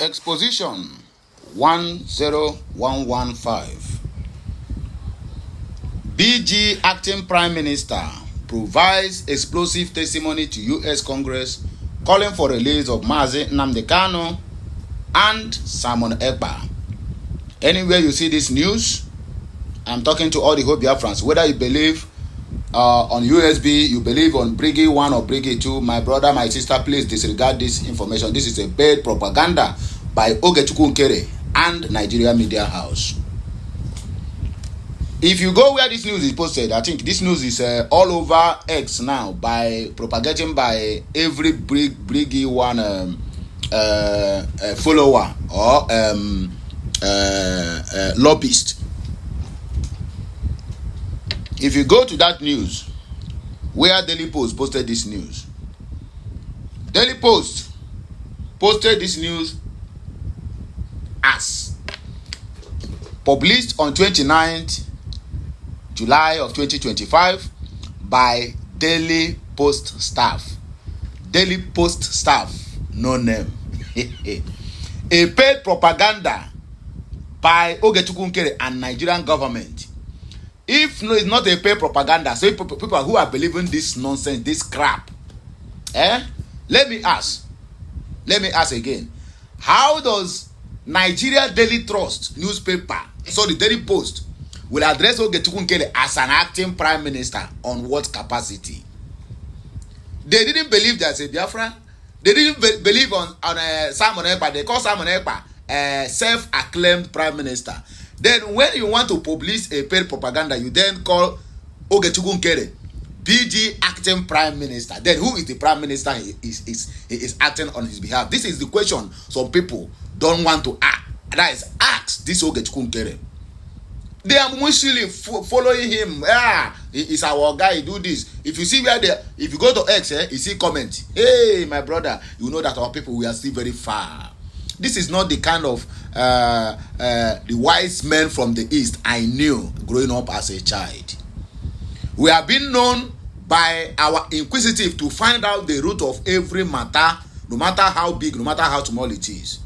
Exposition 10115. BG acting Prime Minister provides explosive testimony to U.S. Congress calling for release of Mazi Nnamdi Kanu and Simon Ekpa. Anywhere you see this news, I'm talking to all the whole Biafrans, whether you believe on USB, you believe on Brigade 1 or Brigade 2, my brother, my sister, please disregard this information. This is a bad propaganda by Nkere and Nigeria Media House. If you go where this news is posted, I think this news is all over X now, by propagating by every Brigade 1 follower or lobbyist. If you go to that news, where Daily Post posted this news, Daily Post posted this news as published on 29th July of 2025 by Daily Post staff. Daily Post staff, no name. A paid propaganda by Nkere and Nigerian government. If no, it's not a paid propaganda, so people who are believing this nonsense, this crap, let me ask again, how does Nigeria Daily Trust newspaper, so the Daily Post, will address Nkere as an acting prime minister on what capacity? They didn't believe there's a Biafra. They didn't believe on Simon Ekpa. They call Simon Ekpa self-acclaimed prime minister. Then when you want to publish a paid propaganda, you then call Nkere BG acting prime minister. Then who is the prime minister he is acting on his behalf? This is the question some people don't want to ask. That is, ask this Nkere. They are mostly following him. He is our guy, he do this. If you see where if you go to X, you see comment. Hey, my brother, you know that our people, we are still very far. This is not the kind of the wise men from the East I knew growing up as a child. We have been known by our inquisitive to find out the root of every matter, no matter how big, no matter how small it is.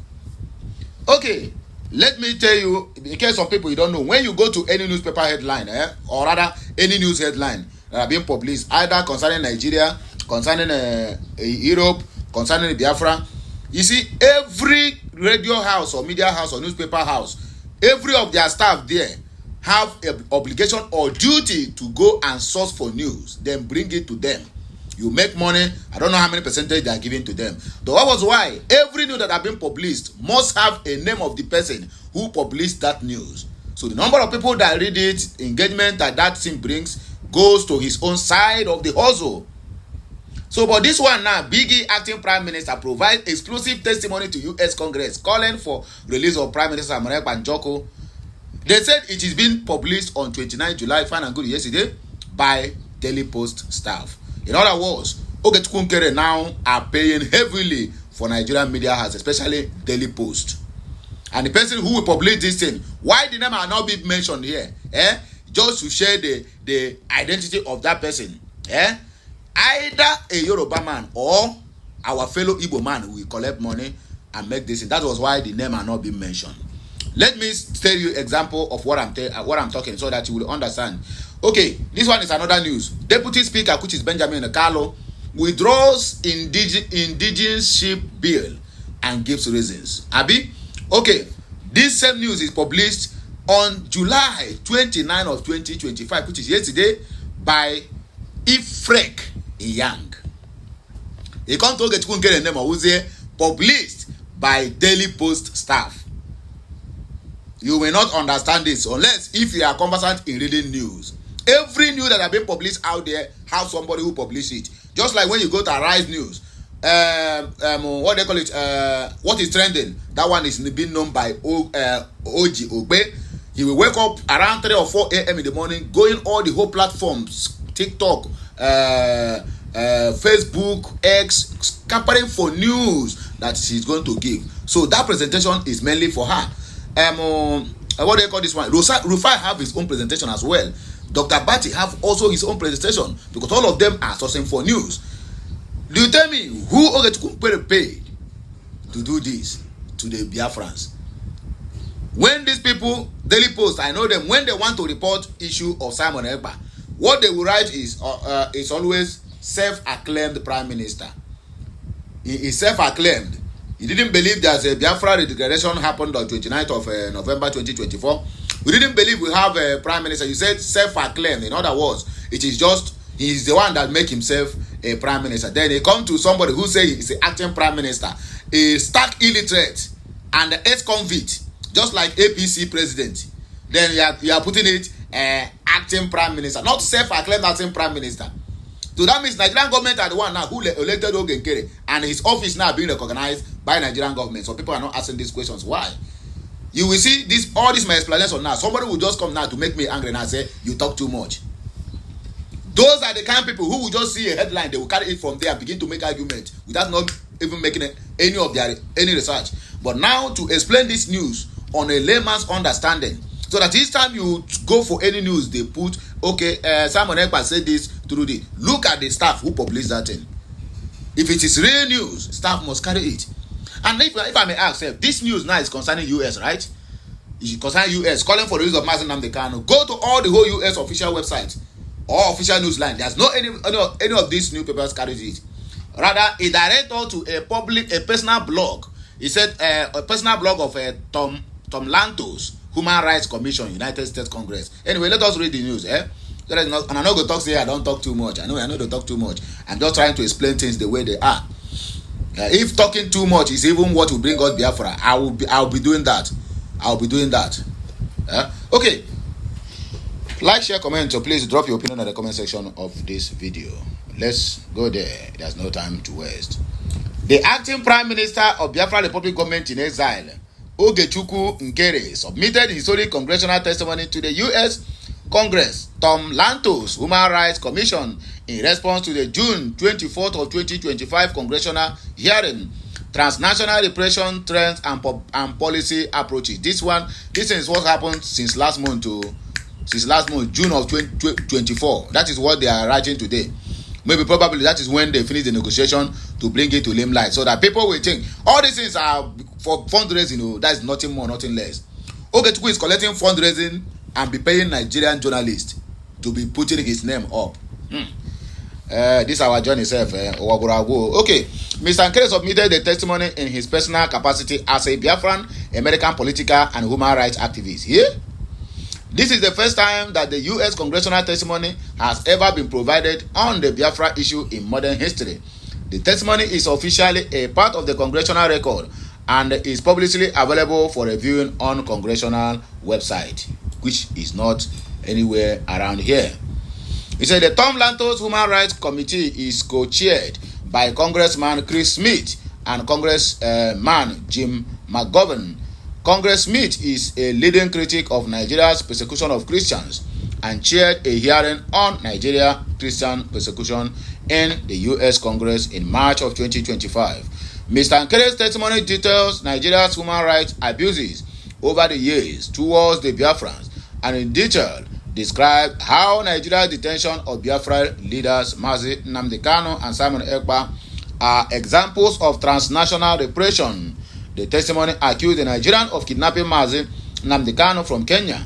Okay, let me tell you, in case some people you don't know, when you go to any newspaper headline, or rather any news headline that are being published, either concerning Nigeria, concerning Europe, concerning Biafra, you see, every radio house or media house or newspaper house, every of their staff there have an obligation or duty to go and source for news, then bring it to them. You make money. I don't know how many percentage they are giving to them. That was why every news that have been published must have a name of the person who published that news. So the number of people that read it, engagement that thing brings, goes to his own side of the hustle. So, but this one now, Biggie acting prime minister provides exclusive testimony to U.S. Congress calling for release of Prime Minister Simon Ekpa and Joko. They said it is being published on 29 July, fine and good yesterday, by Daily Post staff. In other words, Nkere now are paying heavily for Nigerian media house, especially Daily Post. And the person who will publish this thing, why the name are not being mentioned here? Just to share the identity of that person. Either a Yoruba man or our fellow Igbo man will collect money and make this. That was why the name are not being mentioned. Let me tell you example of what I'm talking, so that you will understand. Okay, this one is another news. Deputy Speaker, which is Benjamin Akalo, withdraws Indigentship bill and gives reasons. Abi, okay, this same news is published on July 29 of 2025, which is yesterday, by Ifrek Young. He comes to Nkere name of Uze, published by Daily Post staff. You will not understand this unless if you are conversant in reading news. Every news that have been published out there have somebody who published it. Just like when you go to Arise News, what they call it, what is trending, that one is being known by Oji Ogbe. He will wake up around 3 or 4 a.m. in the morning, going all the whole platforms, TikTok, Facebook, X, scampering for news that she's going to give. So that presentation is mainly for her. What do they call this one? Rufai have his own presentation as well. Dr. Bati have also his own presentation, because all of them are sourcing for news. Do you tell me who Nkere paid to do this, to the Biafrans. When these people, Daily Post, I know them, when they want to report issue of Simon Ekpa, what they will write is always self-acclaimed prime minister. He is self-acclaimed. He didn't believe that a Biafra declaration happened on 29th of November 2024. We didn't believe we have a prime minister. You said self-acclaimed. In other words, it is just, he is the one that make himself a prime minister. Then they come to somebody who say he's the acting prime minister, a stark illiterate and an ex-convict, just like APC president. Then you are putting it acting prime minister, not self-acclaimed acting prime minister. So that means Nigerian government are the one now who elected Nkere, and his office now being recognized by Nigerian government. So people are not asking these questions. Why? You will see this, all this my explanation now. Somebody will just come now to make me angry and say you talk too much. Those are the kind of people who will just see a headline, they will carry it from there and begin to make argument without not even making any research. But now to explain this news on a layman's understanding, so that each time you go for any news, they put, okay, Simon Ekpa said this through the. Look at the staff who published that thing. If it is real news, staff must carry it. And if I may ask, this news now is concerning US, right? It concerns US, calling for the use of Mazi Nnamdi Kanu. Go to all the whole US official websites or official news line. There's no any of these newspapers carries it. Rather, a director to a personal blog. He said a personal blog of Tom Lantos, Human Rights Commission, United States Congress. Anyway, let us read the news. And I'm not going to talk here. I don't talk too much. I know to talk too much. I'm just trying to explain things the way they are. If talking too much is even what will bring us Biafra, I'll be doing that. I'll be doing that. Okay. Like, share, comment. So please drop your opinion in the comment section of this video. Let's go there. There's no time to waste. The acting Prime Minister of Biafra Republic Government in exile, Ogechukwu Nkere, submitted historic congressional testimony to the U.S. Congress, Tom Lantos Human Rights Commission, in response to the June 24th of 2025 congressional hearing, transnational repression trends and policy approaches. This is what happened since last month, June of 2024. That is what they are writing today. Maybe probably that is when they finish the negotiation to bring it to limelight, so that people will think all these things are for fundraising. That is nothing more, nothing less. Ogechukwu is collecting fundraising and be paying Nigerian journalists to be putting his name up. This our journey itself. Okay, Mr. Nkere submitted the testimony in his personal capacity as a Biafran American political and human rights activist. Here, this is the first time that the U.S. congressional testimony has ever been provided on the Biafra issue in modern history. The testimony is officially a part of the congressional record and is publicly available for reviewing on Congressional website, which is not anywhere around here. He said the Tom Lantos Human Rights Committee is co-chaired by Congressman Chris Smith and Congressman Jim McGovern. Congress Smith is a leading critic of Nigeria's persecution of Christians and chaired a hearing on Nigeria Christian persecution in the U.S. Congress in March of 2025. Mr. Nkere's testimony details Nigeria's human rights abuses over the years towards the Biafrans, and in detail described how Nigeria's detention of Biafra leaders Mazi Nnamdi Kanu and Simon Ekpa are examples of transnational repression. The testimony accused the Nigerian of kidnapping Mazi Nnamdi Kanu from Kenya,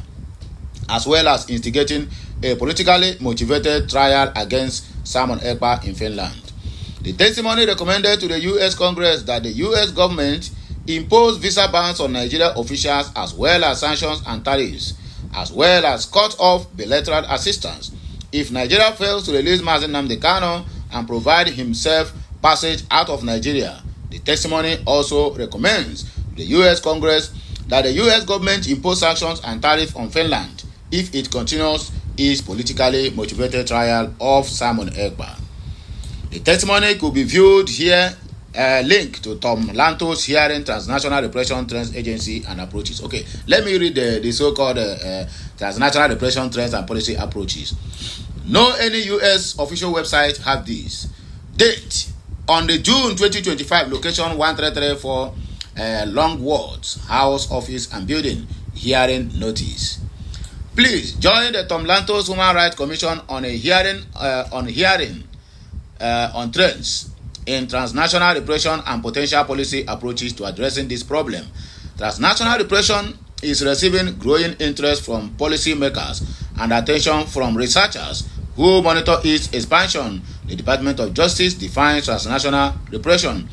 as well as instigating a politically motivated trial against Simon Ekpa in Finland. The testimony recommended to the U.S. Congress that the U.S. government impose visa bans on Nigeria officials, as well as sanctions and tariffs, as well as cut off bilateral assistance if Nigeria fails to release Mazi Nnamdi Kanu and provide himself passage out of Nigeria. The testimony also recommends the U.S. Congress that the U.S. government impose sanctions and tariffs on Finland if it continues its politically motivated trial of Simon Ekpa. The testimony could be viewed here, link to Tom Lantos hearing, Transnational Repression Trends Agency and Approaches. Okay, let me read the so-called Transnational Repression Trends and Policy Approaches. No any U.S. official website have this. Date: on the June 2025, location 1334 Longworth House, Office and Building. Hearing notice. Please join the Tom Lantos Human Rights Commission on a hearing on trends in transnational repression and potential policy approaches to addressing this problem. Transnational repression is receiving growing interest from policymakers and attention from researchers who monitor its expansion. The Department of Justice defines transnational repression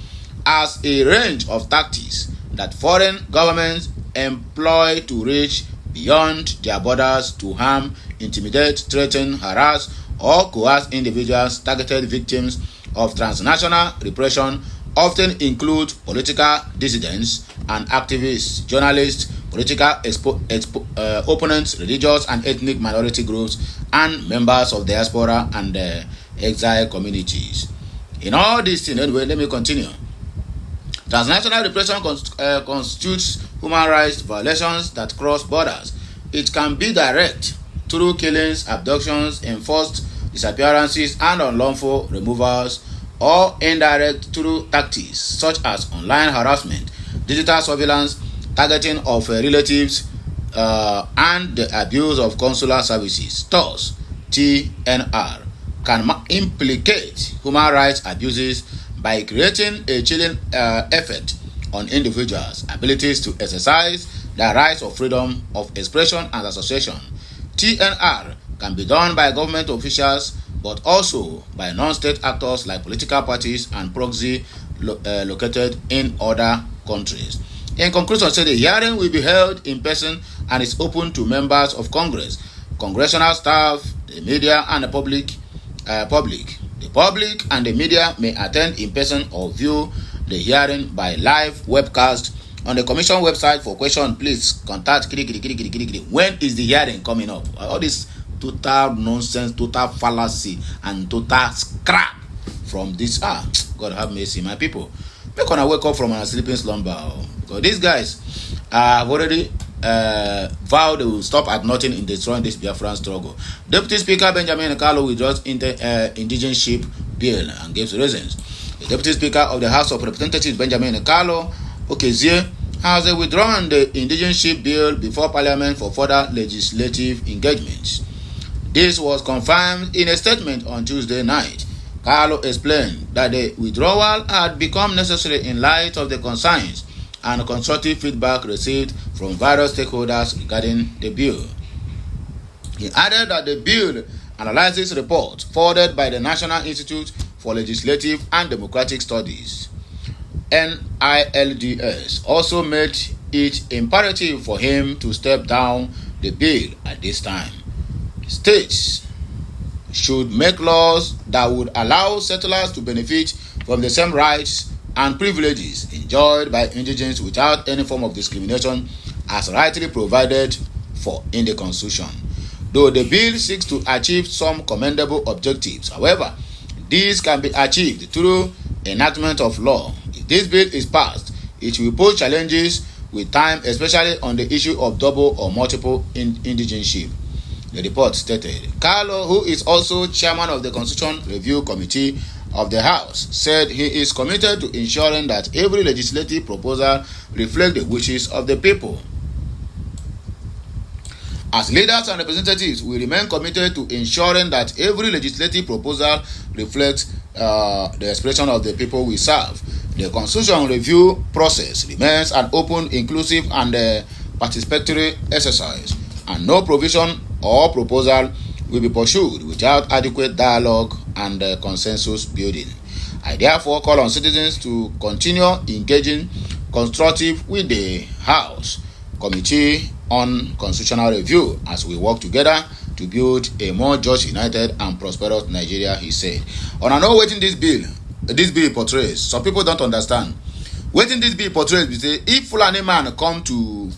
as a range of tactics that foreign governments employ to reach beyond their borders to harm, intimidate, threaten, harass, or coerce individuals. Targeted victims of transnational repression often include political dissidents and activists, journalists, political opponents, religious and ethnic minority groups, and members of diaspora and exile communities. In all these things, anyway, let me continue. Transnational repression constitutes human rights violations that cross borders. It can be direct through killings, abductions, enforced disappearances, and unlawful removals, or indirect through tactics such as online harassment, digital surveillance, targeting of relatives, and the abuse of consular services. Thus, TNR can implicate human rights abuses by creating a chilling effect on individuals' abilities to exercise their rights of freedom of expression and association. TNR can be done by government officials, but also by non-state actors like political parties and proxy located in other countries. In conclusion, the hearing will be held in person and is open to members of Congress, congressional staff, the media, and the public. The public and the media may attend in person or view the hearing by live webcast on the Commission website. For question, please contact. When is the hearing coming up? All this total nonsense, total fallacy, and total scrap from this. God have mercy, my people. Make gonna wake up from a sleeping slumber. Because these guys have already vowed they will stop at nothing in destroying this Biafran struggle. Deputy Speaker Benjamin Nkere withdraws Indigentship bill and gives reasons. The Deputy Speaker of the House of Representatives, Benjamin Nkere has withdrawn the Indigentship bill before Parliament for further legislative engagements. This was confirmed in a statement on Tuesday night. Nkere explained that the withdrawal had become necessary in light of the concerns and constructive feedback received from various stakeholders regarding the bill. He added that the bill analyzes reports forwarded by the National Institute for Legislative and Democratic Studies, NILDS, also made it imperative for him to step down the bill at this time. States should make laws that would allow settlers to benefit from the same rights and privileges enjoyed by indigents without any form of discrimination as rightly provided for in the Constitution. Though the bill seeks to achieve some commendable objectives, however, these can be achieved through enactment of law. If this bill is passed, it will pose challenges with time, especially on the issue of double or multiple indigentship. The report stated. Nkere, who is also chairman of the Constitution Review Committee of the House, said he is committed to ensuring that every legislative proposal reflects the wishes of the people. As leaders and representatives, we remain committed to ensuring that every legislative proposal reflects the expression of the people we serve. The Constitution review process remains an open, inclusive, and participatory exercise, and no provision or proposal will be pursued without adequate dialogue and consensus building. I therefore call on citizens to continue engaging constructive with the House Committee on Constitutional Review as we work together to build a more just, united, and prosperous Nigeria, he said. On I know waiting this bill portrays. Some people don't understand. Waiting this bill portrays, we say if Fulani man come to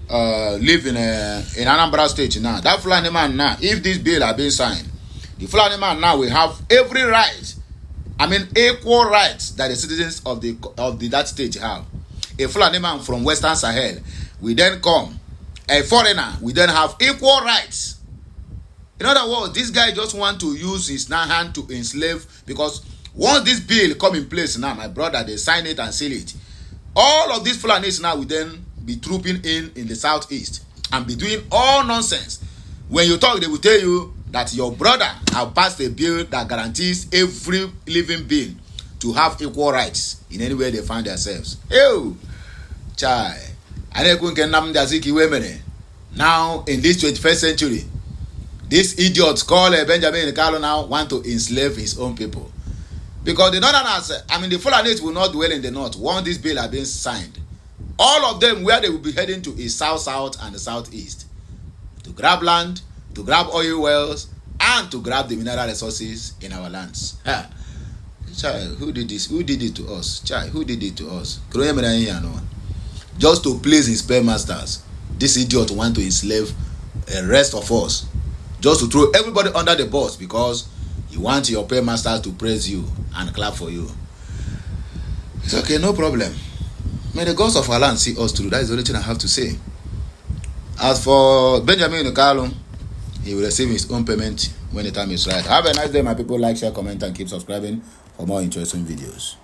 live in Anambra State now, that Fulani man now, if this bill had been signed, the Fulani man now will have every right, equal rights that the citizens of that state have. A Fulani man from Western Sahel will then come. A foreigner will then have equal rights. In other words, this guy just want to use his hand to enslave, because once this bill come in place now, my brother, they sign it and seal it. All of these Fulanis now will then be trooping in the southeast and be doing all nonsense. When you talk, they will tell you that your brother have passed a bill that guarantees every living being to have equal rights in any way they find themselves. Ew, chai. Now in this 21st century, this idiot called Benjamin Nkere now want to enslave his own people. Because the northerners, the Fulanis will not dwell in the north once this bill has been signed. All of them, where they will be heading to is south and the southeast. To grab land, to grab oil wells, and to grab the mineral resources in our lands. Child, who did this? Who did it to us? Child, who did it to us? Just to please his paymasters. This idiot want to enslave the rest of us. Just to throw everybody under the bus because you want your paymasters to praise you and clap for you. It's okay, no problem. May the gods of our land see us through. That is the only thing I have to say. As for Benjamin Nkere, he will receive his own payment when the time is right. Have a nice day, my people. Like, share, comment, and keep subscribing for more interesting videos.